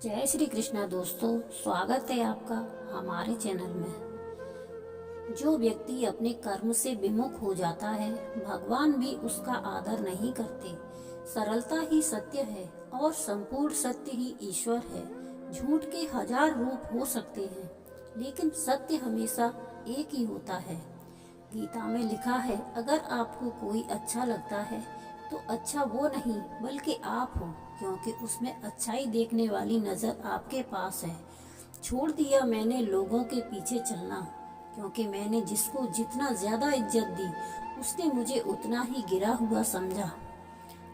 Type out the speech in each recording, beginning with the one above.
जय श्री कृष्णा दोस्तों, स्वागत है आपका हमारे चैनल में। जो व्यक्ति अपने कर्म से विमुख हो जाता है, भगवान भी उसका आदर नहीं करते। सरलता ही सत्य है और संपूर्ण सत्य ही ईश्वर है। झूठ के 1000 रूप हो सकते हैं, लेकिन सत्य हमेशा एक ही होता है। गीता में लिखा है, अगर आपको कोई अच्छा लगता है तो अच्छा वो नहीं बल्कि आप हो, क्योंकि उसमें अच्छाई देखने वाली नजर आपके पास है। छोड़ दिया मैंने लोगों के पीछे चलना, क्योंकि मैंने जिसको जितना ज्यादा इज्जत दी उसने मुझे उतना ही गिरा हुआ समझा।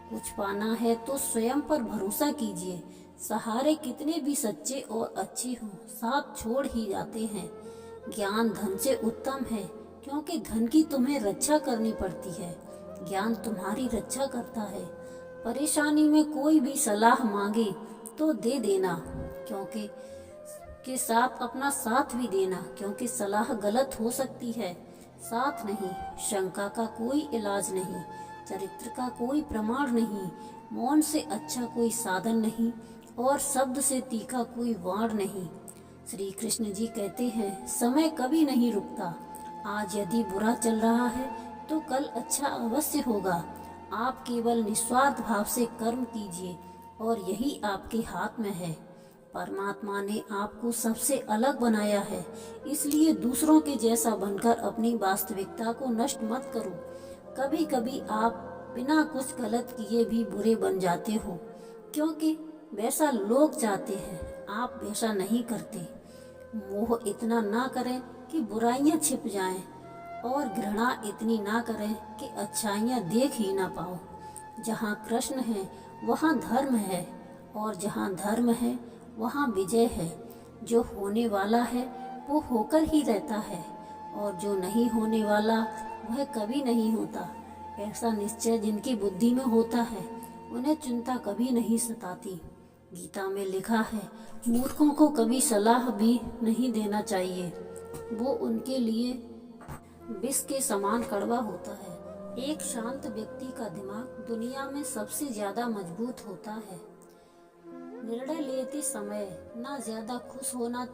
कुछ पाना है तो स्वयं पर भरोसा कीजिए। सहारे कितने भी सच्चे और अच्छे हों, साथ छोड़ ही जाते हैं। ज्ञान धन से उत्तम है, क्योंकि धन की तुम्हें रक्षा करनी पड़ती है। ज्ञान तुम्हारी रक्षा करता है। परेशानी में कोई भी सलाह मांगे तो दे देना, क्योंकि के साथ अपना साथ भी देना, क्योंकि सलाह गलत हो सकती है। साथ नहीं, शंका का कोई इलाज नहीं, चरित्र का कोई प्रमाण नहीं, मौन से अच्छा कोई साधन नहीं और शब्द से तीखा कोई वाण नहीं। श्री कृष्ण जी कहते हैं, समय कभी नहीं रुकता। आज यदि बुरा चल रहा है तो कल अच्छा अवश्य होगा। आप केवल निस्वार्थ भाव से कर्म कीजिए और यही आपके हाथ में है। परमात्मा ने आपको सबसे अलग बनाया है, इसलिए दूसरों के जैसा बनकर अपनी वास्तविकता को नष्ट मत करो। कभी कभी आप बिना कुछ गलत किए भी बुरे बन जाते हो, क्योंकि वैसा लोग चाहते हैं, आप वैसा नहीं करते। मोह इतना ना करें कि बुराइयां छिप जाएं, और घृणा इतनी ना करें कि अच्छाइयां देख ही ना पाओ। जहाँ कृष्ण है वहाँ धर्म है, और जहाँ धर्म है वहाँ विजय है। जो होने वाला है वो होकर ही रहता है, और जो नहीं होने वाला वह कभी नहीं होता। ऐसा निश्चय जिनकी बुद्धि में होता है, उन्हें चिंता कभी नहीं सताती। गीता में लिखा है, मूर्खों को कभी सलाह भी नहीं देना चाहिए, वो उनके लिए विष के समान कड़वा होता है। एक शांत व्यक्ति का दिमाग दुनिया में सबसे ज्यादा मजबूत होता है। निर्णय लेते समय ना ज्यादा खुश होना,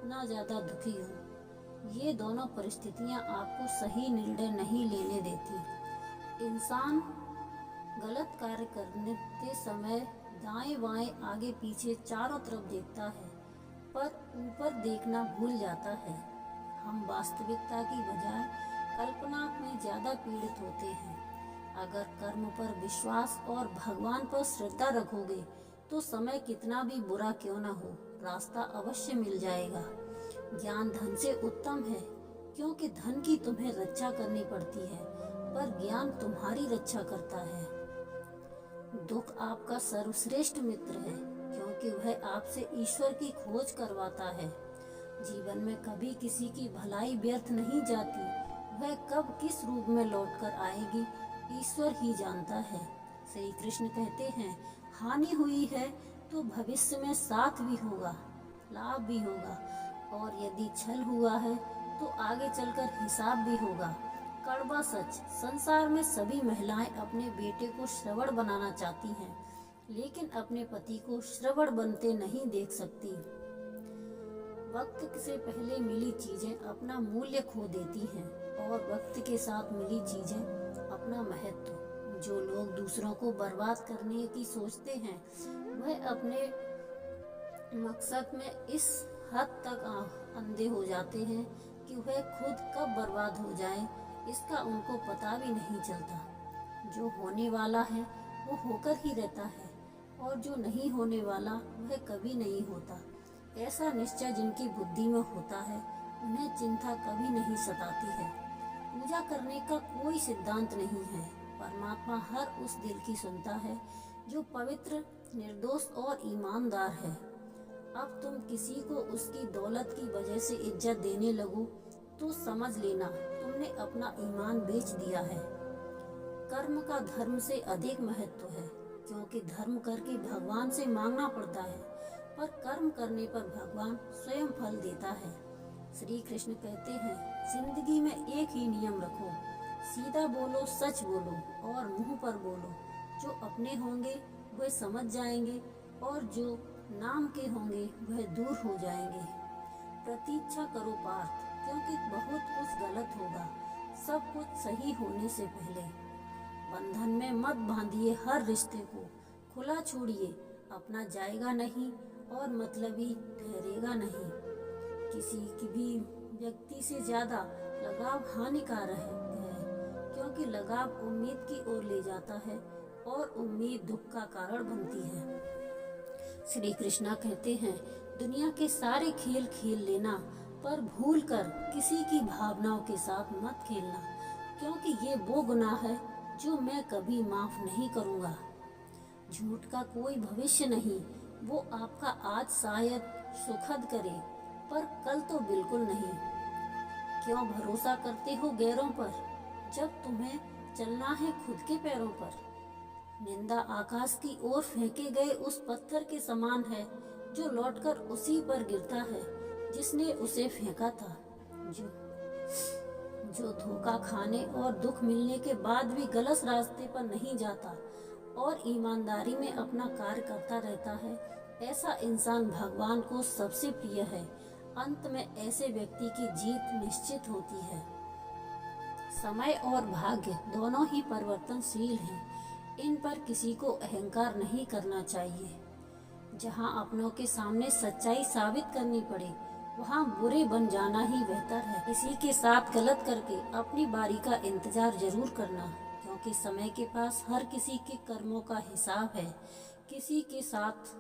ना ज्यादा दुखी हो, ये दोनों परिस्थितियां आपको सही निर्णय नहीं लेने देती। इंसान गलत कार्य करने के समय दाएं बाएं आगे पीछे चारों तरफ देखता है, पर ऊपर देखना भूल जाता है। हम वास्तविकता की बजाय कल्पना में ज्यादा पीड़ित होते हैं। अगर कर्म पर विश्वास और भगवान पर श्रद्धा रखोगे तो समय कितना भी बुरा क्यों न हो, रास्ता अवश्य मिल जाएगा। ज्ञान धन से उत्तम है, क्योंकि धन की तुम्हें रक्षा करनी पड़ती है, पर ज्ञान तुम्हारी रक्षा करता है। दुख आपका सर्वश्रेष्ठ मित्र है, क्योंकि वह आपसे ईश्वर की खोज करवाता है। जीवन में कभी किसी की भलाई व्यर्थ नहीं जाती, वह कब किस रूप में लौटकर आएगी ईश्वर ही जानता है। श्री कृष्ण कहते हैं, हानि हुई है तो भविष्य में साथ भी होगा, लाभ भी होगा, और यदि छल हुआ है तो आगे चलकर हिसाब भी होगा। कड़वा सच, संसार में सभी महिलाएं अपने बेटे को श्रवण बनाना चाहती हैं, लेकिन अपने पति को श्रवण बनते नहीं देख सकती। वक्त से पहले मिली चीजें अपना मूल्य खो देती हैं, और वक्त के साथ मिली चीजें अपना महत्व। जो लोग दूसरों को बर्बाद करने की सोचते हैं, वह अपने मकसद में इस हद तक अंधे हो जाते हैं कि वह खुद कब बर्बाद हो जाए इसका उनको पता भी नहीं चलता। जो होने वाला है वो होकर ही रहता है, और जो नहीं होने वाला वह कभी नहीं होता। ऐसा निश्चय जिनकी बुद्धि में होता है, उन्हें चिंता कभी नहीं सताती है। पूजा करने का कोई सिद्धांत नहीं है। परमात्मा हर उस दिल की सुनता है जो पवित्र, निर्दोष और ईमानदार है। अब तुम किसी को उसकी दौलत की वजह से इज्जत देने लगो तो समझ लेना तुमने अपना ईमान बेच दिया है। कर्म का धर्म से अधिक महत्व है, क्योंकि धर्म करके भगवान से मांगना पड़ता है, पर कर्म करने पर भगवान स्वयं फल देता है। श्री कृष्ण कहते हैं, जिंदगी में एक ही नियम रखो, सीधा बोलो, सच बोलो और मुंह पर बोलो। जो अपने होंगे वह समझ जाएंगे, और जो नाम के होंगे वह दूर हो जाएंगे। प्रतीक्षा करो पार्थ, क्योंकि बहुत कुछ गलत होगा, सब कुछ सही होने से पहले। बंधन में मत बांधिए हर रिश्ते को, खुला छोड़िए, अपना जाएगा नहीं और मतलबी ठहरेगा नहीं। किसी की भी व्यक्ति से ज्यादा लगाव हानिकारक है, क्योंकि लगाव उम्मीद की ओर ले जाता है और उम्मीद दुख का कारण बनती है। श्री कृष्णा कहते हैं, दुनिया के सारे खेल खेल लेना, पर भूल कर किसी की भावनाओं के साथ मत खेलना, क्योंकि ये वो गुनाह है जो मैं कभी माफ नहीं करूँगा। झूठ का कोई भविष्य नहीं, वो आपका आज शायद सुखद करे, पर कल तो बिल्कुल नहीं। क्यों भरोसा करते हो गैरों पर, जब तुम्हें चलना है खुद के पैरों पर। निंदा आकाश की ओर फेंके गए उस पत्थर के समान है, जो लौटकर उसी पर गिरता है जिसने उसे फेंका था। जो धोखा खाने और दुख मिलने के बाद भी गलत रास्ते पर नहीं जाता और ईमानदारी में अपना कार्य करता रहता है, ऐसा इंसान भगवान को सबसे प्रिय है। अंत में ऐसे व्यक्ति की जीत निश्चित होती है। समय और भाग्य दोनों ही परिवर्तनशील हैं, इन पर किसी को अहंकार नहीं करना चाहिए। जहां अपनों के सामने सच्चाई साबित करनी पड़े, वहां बुरे बन जाना ही बेहतर है। किसी के साथ गलत करके अपनी बारी का इंतजार जरूर करना, क्योंकि समय के पास हर किसी के कर्मों का हिसाब है। किसी के साथ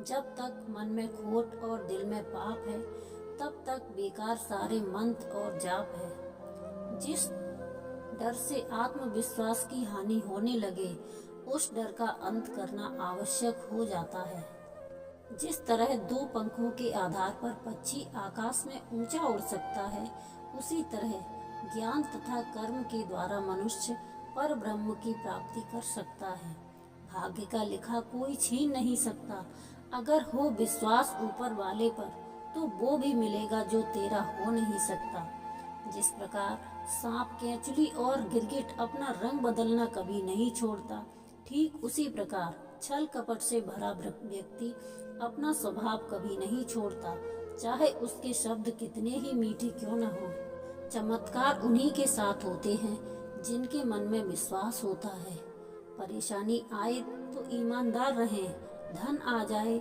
जब तक मन में खोट और दिल में पाप है, तब तक बेकार सारे मंत्र और जाप है। जिस डर से आत्मविश्वास की हानि होने लगे, उस डर का अंत करना आवश्यक हो जाता है। जिस तरह दो पंखों के आधार पर पक्षी आकाश में ऊंचा उड़ सकता है, उसी तरह ज्ञान तथा कर्म के द्वारा मनुष्य पर ब्रह्म की प्राप्ति कर सकता है। भाग्य का लिखा कोई छीन नहीं सकता। अगर हो विश्वास ऊपर वाले पर, तो वो भी मिलेगा जो तेरा हो नहीं सकता। जिस प्रकार सांप केंचुली और गिरगिट अपना रंग बदलना कभी नहीं छोड़ता, ठीक उसी प्रकार छल कपट से भरा व्यक्ति अपना स्वभाव कभी नहीं छोड़ता, चाहे उसके शब्द कितने ही मीठे क्यों न हो। चमत्कार उन्हीं के साथ होते हैं जिनके मन में विश्वास होता है। परेशानी आए तो ईमानदार रहें, धन आ जाए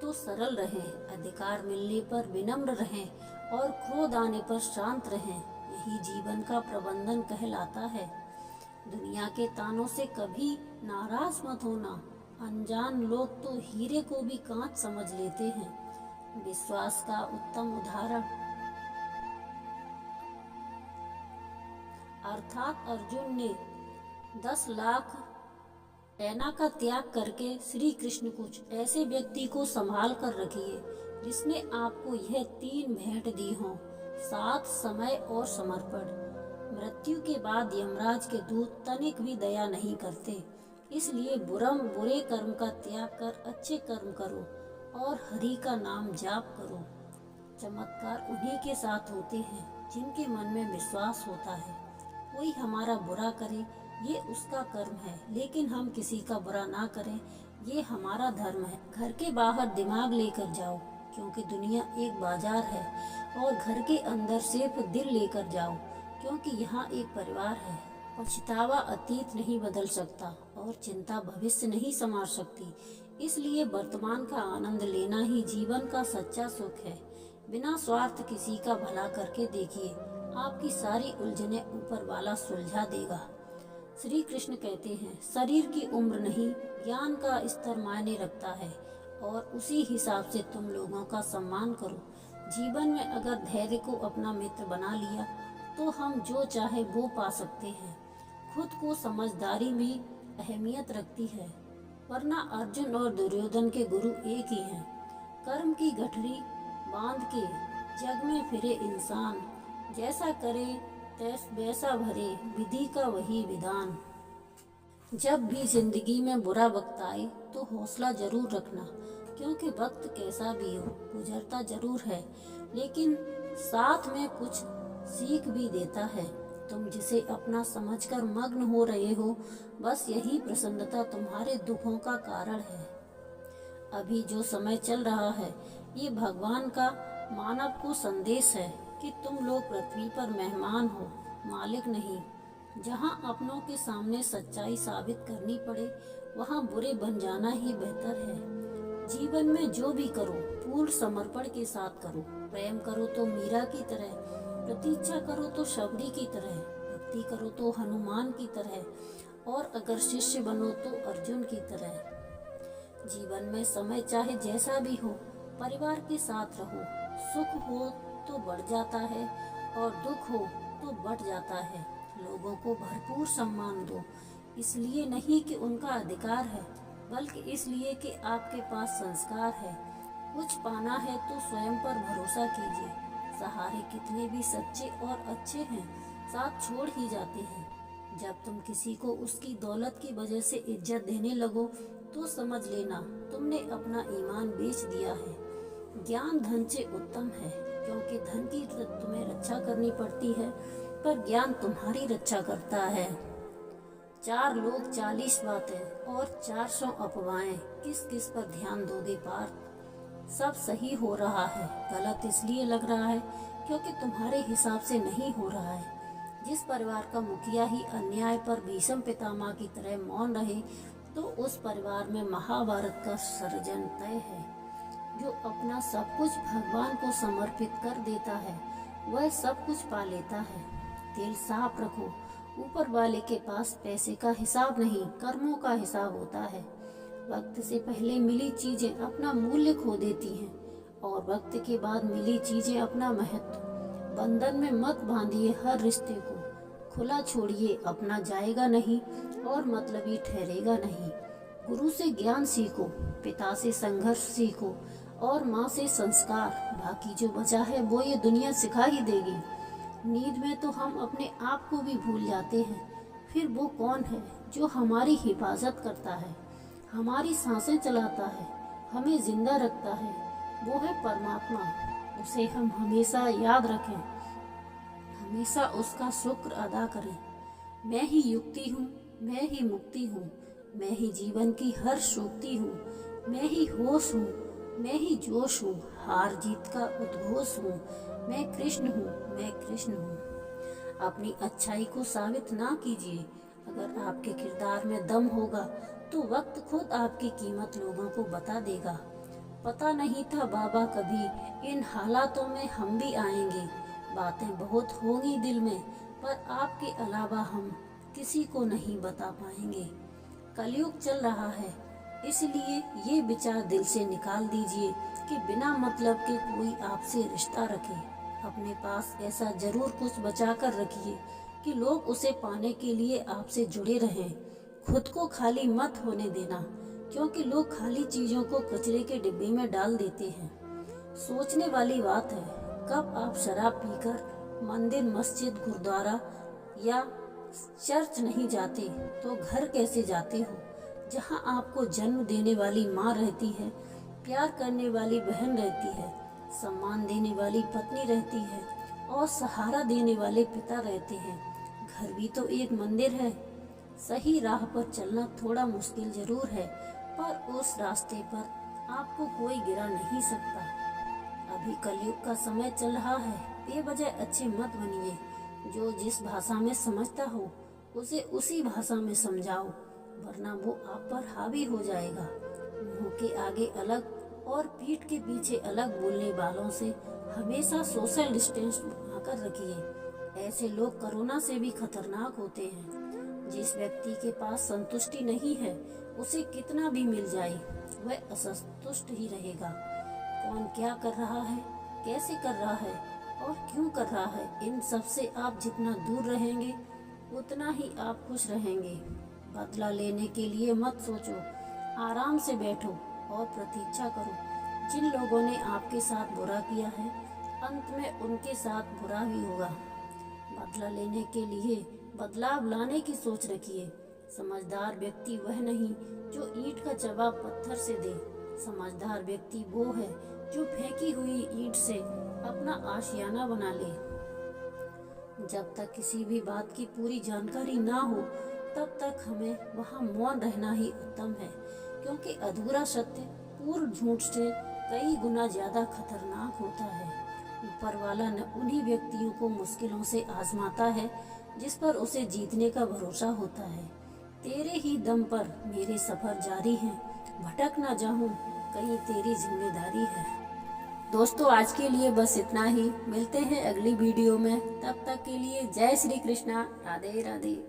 तो सरल रहें, अधिकार मिलने पर विनम्र रहें और क्रोध आने पर शांत रहें। यही जीवन का प्रबंधन कहलाता है। दुनिया के तानों से कभी नाराज मत होना। अनजान लोग तो हीरे को भी कांच समझ लेते हैं। विश्वास का उत्तम उदाहरण अर्थात अर्जुन ने 10 लाख सेना का त्याग करके श्री कृष्ण कुछ ऐसे व्यक्ति को संभाल कर रखिए जिसने आपको यह 3 भेंट दी हों, साथ, समय और समर्पण। मृत्यु के बाद यमराज के दूत तनिक भी दया नहीं करते, इसलिए बुरे कर्म का त्याग कर अच्छे कर्म करो और हरि का नाम जाप करो। चमत्कार उन्हीं के साथ होते हैं जिनके मन में विश्वास होता है। कोई हमारा बुरा करे, ये उसका कर्म है, लेकिन हम किसी का बुरा ना करें, ये हमारा धर्म है। घर के बाहर दिमाग लेकर जाओ, क्योंकि दुनिया एक बाजार है, और घर के अंदर सिर्फ दिल लेकर जाओ, क्योंकि यहाँ एक परिवार है। पछतावा अतीत नहीं बदल सकता और चिंता भविष्य नहीं संवार सकती, इसलिए वर्तमान का आनंद लेना ही जीवन का सच्चा सुख है। बिना स्वार्थ किसी का भला करके देखिए, आपकी सारी उलझनें ऊपर वाला सुलझा देगा। श्री कृष्ण कहते हैं, शरीर की उम्र नहीं, ज्ञान का स्तर मायने रखता है, और उसी हिसाब से तुम लोगों का सम्मान करो। जीवन में अगर धैर्य को अपना मित्र बना लिया, तो हम जो चाहे वो पा सकते हैं। खुद को समझदारी में अहमियत रखती है, वरना अर्जुन और दुर्योधन के गुरु एक ही हैं। कर्म की गठरी बांध के जग में फिरे इंसान, जैसा करे वैसा भरे, विधि का वही विधान। जब भी जिंदगी में बुरा वक्त आए तो हौसला जरूर रखना, क्योंकि वक्त कैसा भी हो गुजरता जरूर है, लेकिन साथ में कुछ सीख भी देता है। तुम जिसे अपना समझकर मग्न हो रहे हो, बस यही प्रसन्नता तुम्हारे दुखों का कारण है। अभी जो समय चल रहा है ये भगवान का मानव को संदेश है कि तुम लोग पृथ्वी पर मेहमान हो, मालिक नहीं। जहाँ अपनों के सामने सच्चाई साबित करनी पड़े वहाँ बुरे बन जाना ही बेहतर है। जीवन में जो भी करो पूर्ण समर्पण के साथ करो। प्रेम करो तो मीरा की तरह, प्रतीक्षा करो तो शबरी की तरह, भक्ति करो तो हनुमान की तरह, और अगर शिष्य बनो तो अर्जुन की तरह। जीवन में समय चाहे जैसा भी हो परिवार के साथ रहो। सुख हो तो बढ़ जाता है और दुख हो तो बढ़ जाता है। लोगों को भरपूर सम्मान दो, इसलिए नहीं कि उनका अधिकार है बल्कि इसलिए कि आपके पास संस्कार है। कुछ पाना है तो स्वयं पर भरोसा कीजिए। सहारे कितने भी सच्चे और अच्छे हैं साथ छोड़ ही जाते हैं। जब तुम किसी को उसकी दौलत की वजह से इज्जत देने लगो तो समझ लेना तुमने अपना ईमान बेच दिया है। ज्ञान धन से उत्तम है, क्योंकि धन की तुम्हें रक्षा करनी पड़ती है पर ज्ञान तुम्हारी रक्षा करता है। 4 लोग 40 बातें और 400 अफवाहें, किस किस पर ध्यान दोगे पार्थ? सब सही हो रहा है, गलत इसलिए लग रहा है क्योंकि तुम्हारे हिसाब से नहीं हो रहा है। जिस परिवार का मुखिया ही अन्याय पर भीष्म पितामह की तरह मौन रहे तो उस परिवार में महाभारत का सर्जन तय है। जो अपना सब कुछ भगवान को समर्पित कर देता है वह सब कुछ पा लेता है। दिल साफ रखो, ऊपर वाले के पास पैसे का हिसाब नहीं कर्मों का हिसाब होता है। वक्त से पहले मिली चीजें अपना मूल्य खो देती हैं और वक्त के बाद मिली चीजें अपना महत्व। बंधन में मत बांधिए हर रिश्ते को, खुला छोड़िए अपना जाएगा नहीं और मतलबी ठहरेगा नहीं। गुरु से ज्ञान सीखो, पिता से संघर्ष सीखो और माँ से संस्कार। बाकी जो बचा है वो ये दुनिया सिखा ही देगी। नींद में तो हम अपने आप को भी भूल जाते हैं, फिर वो कौन है जो हमारी हिफाजत करता है, हमारी सांसें चलाता है, हमें जिंदा रखता है? वो है परमात्मा। उसे हम हमेशा याद रखें, हमेशा उसका शुक्र अदा करें। मैं ही युक्ति हूँ, मैं ही मुक्ति हूँ, मैं ही जीवन की हर शोक्ति हूँ, मैं ही होश हूँ, मैं ही जोश हूँ, हार जीत का उद्घोष हूँ। मैं कृष्ण हूँ, मैं कृष्ण हूँ। अपनी अच्छाई को साबित ना कीजिए। अगर आपके किरदार में दम होगा तो वक्त खुद आपकी कीमत लोगों को बता देगा। पता नहीं था बाबा कभी इन हालातों में हम भी आएंगे। बातें बहुत होंगी दिल में पर आपके अलावा हम किसी को नहीं बता पाएंगे। कलयुग चल रहा है, इसलिए ये विचार दिल से निकाल दीजिए कि बिना मतलब के कोई आपसे रिश्ता रखे। अपने पास ऐसा जरूर कुछ बचा कर रखिए कि लोग उसे पाने के लिए आपसे जुड़े रहें। खुद को खाली मत होने देना, क्योंकि लोग खाली चीजों को कचरे के डिब्बे में डाल देते हैं। सोचने वाली बात है, कब आप शराब पीकर मंदिर, मस्जिद, गुरुद्वारा या चर्च नहीं जाते तो घर कैसे जाते हो? जहाँ आपको जन्म देने वाली माँ रहती है, प्यार करने वाली बहन रहती है, सम्मान देने वाली पत्नी रहती है और सहारा देने वाले पिता रहते हैं। घर भी तो एक मंदिर है। सही राह पर चलना थोड़ा मुश्किल जरूर है, पर उस रास्ते पर आपको कोई गिरा नहीं सकता। अभी कलयुग का समय चल रहा है, बेवजह अच्छे मत बनिए। जो जिस भाषा में समझता हो उसे उसी भाषा में समझाओ, वरना वो आप पर हावी हो जाएगा। मुंह के आगे अलग और पीठ के पीछे अलग बोलने वालों से हमेशा सोशल डिस्टेंस बनाकर रखिए। ऐसे लोग कोरोना से भी खतरनाक होते हैं। जिस व्यक्ति के पास संतुष्टि नहीं है उसे कितना भी मिल जाए वह असंतुष्ट ही रहेगा। कौन क्या कर रहा है, कैसे कर रहा है और क्यों कर रहा है, इन सब से आप जितना दूर रहेंगे उतना ही आप खुश रहेंगे। बदला लेने के लिए मत सोचो, आराम से बैठो और प्रतीक्षा करो। जिन लोगों ने आपके साथ बुरा किया है अंत में उनके साथ बुरा ही होगा। बदला लेने के लिए बदलाव लाने की सोच रखिए। समझदार व्यक्ति वह नहीं जो ईंट का जवाब पत्थर से दे। समझदार व्यक्ति वो है जो फेंकी हुई ईंट से अपना आशियाना बना ले। जब तक किसी भी बात की पूरी जानकारी ना हो तब तक हमें वहाँ मौन रहना ही उत्तम है, क्योंकि अधूरा सत्य पूर्ण झूठ से कई गुना ज्यादा खतरनाक होता है। ऊपर वाला न उन्हीं व्यक्तियों को मुश्किलों से आजमाता है जिस पर उसे जीतने का भरोसा होता है। तेरे ही दम पर मेरे सफर जारी है, भटक ना जाऊं कहीं तेरी जिम्मेदारी है। दोस्तों आज के लिए बस इतना ही, मिलते हैं अगली वीडियो में। तब तक के लिए जय श्री कृष्णा, राधे राधे।